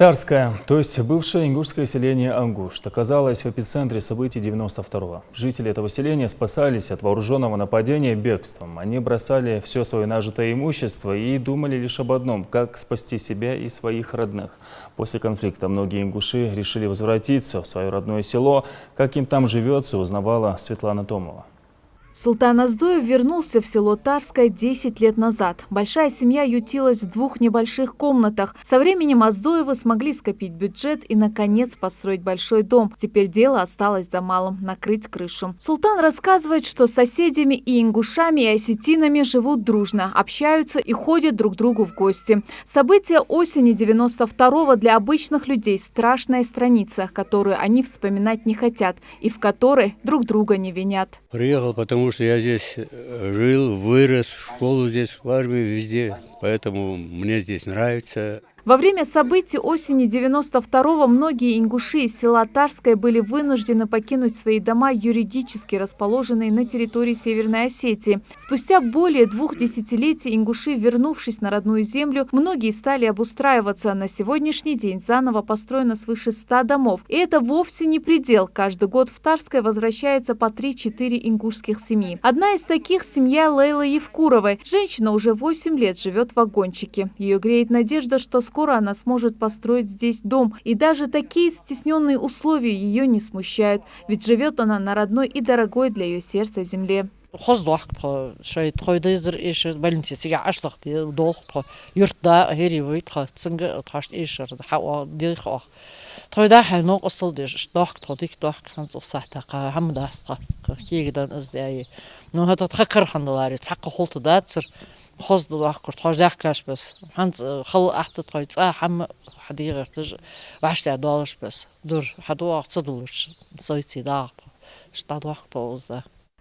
Тарское, то есть бывшее ингушское селение Ангушт, оказалось в эпицентре событий 92-го. Жители этого селения спасались от вооруженного нападения бегством. Они бросали все свое нажитое имущество и думали лишь об одном – как спасти себя и своих родных. После конфликта многие ингуши решили возвратиться в свое родное село. Как им там живется, узнавала Светлана Томова. Султан Оздоев вернулся в село Тарское 10 лет назад. Большая семья ютилась в двух небольших комнатах. Со временем Оздоевы смогли скопить бюджет и, наконец, построить большой дом. Теперь дело осталось за малым – накрыть крышу. Султан рассказывает, что с соседями и ингушами, и осетинами живут дружно, общаются и ходят друг к другу в гости. События осени 92-го для обычных людей – страшная страница, которую они вспоминать не хотят и в которой друг друга не винят. Приехал, потому что я здесь жил, вырос, в школу здесь, в армии, везде. Поэтому мне здесь нравится. Во время событий осени 92-го многие ингуши из села Тарское были вынуждены покинуть свои дома, юридически расположенные на территории Северной Осетии. Спустя более 2 десятилетий ингуши, вернувшись на родную землю, многие стали обустраиваться. На сегодняшний день заново построено свыше 100 домов. И это вовсе не предел. Каждый год в Тарское возвращается по 3-4 ингушских семьи. Одна из таких – семья Лейлы Евкуровой. Женщина уже 8 лет живет в вагончике. Ее греет надежда, что скоро она сможет построить здесь дом. И даже такие стесненные условия ее не смущают. Ведь живет она на родной и дорогой для ее сердца земле.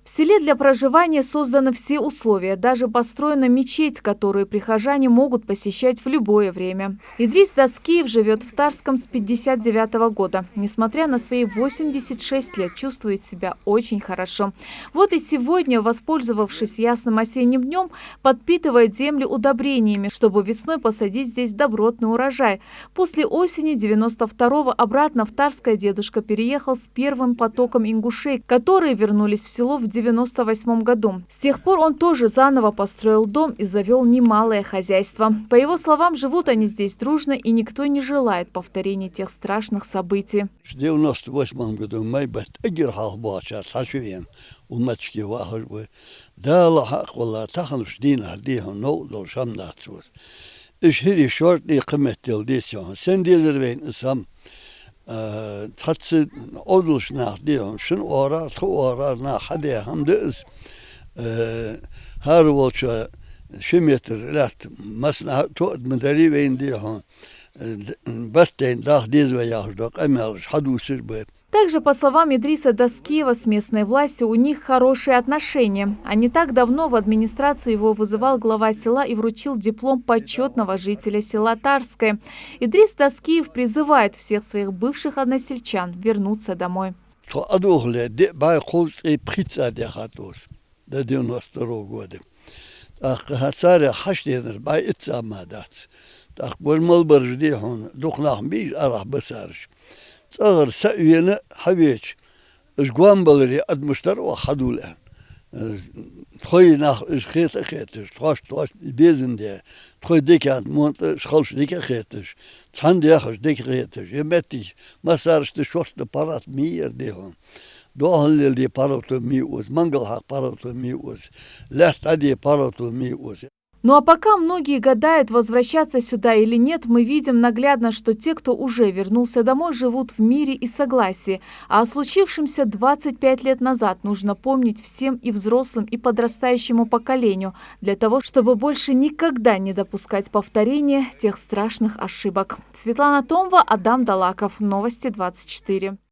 В селе для проживания созданы все условия. Даже построена мечеть, которую прихожане могут посещать в любое время. Идрис Даскиев живет в Тарском с 59-го года. Несмотря на свои 86 лет, чувствует себя очень хорошо. Вот и сегодня, воспользовавшись ясным осенним днем, подпитывает землю удобрениями, чтобы весной посадить здесь добротный урожай. После осени 92-го обратно в Тарское дедушка переехал с первым потоком ингушей, которые вернулись в село в 98 году. С тех пор он тоже заново построил дом и завел немалое хозяйство. По его словам, живут они здесь дружно, и никто не желает повторения тех страшных событий. В 98 году мы بتأجر باشر ساشوين ومتشكي واحد وده لحق ولا تخن شدين هديهم نو لو شم ناتوس إيش هذي شرط دي قمة تلديسهم سن دي زربين إسام تحس أولش ناخديهم شن ورا ورا ناخديه هم دقس هارولش شميتر لات مسنا تقد مدري بين ديهم بستين داخ ديز وياخدوك أمالش حدو سربه. Также, по словам Идриса Даскиева, с местной властью у них хорошие отношения. А не так давно в администрацию его вызывал глава села и вручил диплом почетного жителя села Тарское. Идрис Даскиев призывает всех своих бывших односельчан вернуться домой. صغر سأوينا حبيش إشقوان بلري أدمشتر وحدو الآن تخوي ناخ إشخيط أخيتش تخوش بيزن دي تخوي ديكات مونت شخلش ديك أخيتش تحن ديخش ديك أخيتش يمتش ما صارش تشوش لبارات مير ديهم دوهن اللي باروتو ميوز منقل حق باروتو ميوز لحت عدي باروتو ميوز. Ну а пока многие гадают, возвращаться сюда или нет, мы видим наглядно, что те, кто уже вернулся домой, живут в мире и согласии. А о случившемся 25 лет назад нужно помнить всем и взрослым, и подрастающему поколению, для того, чтобы больше никогда не допускать повторения тех страшных ошибок. Светлана Томова, Адам Далаков. Новости 24.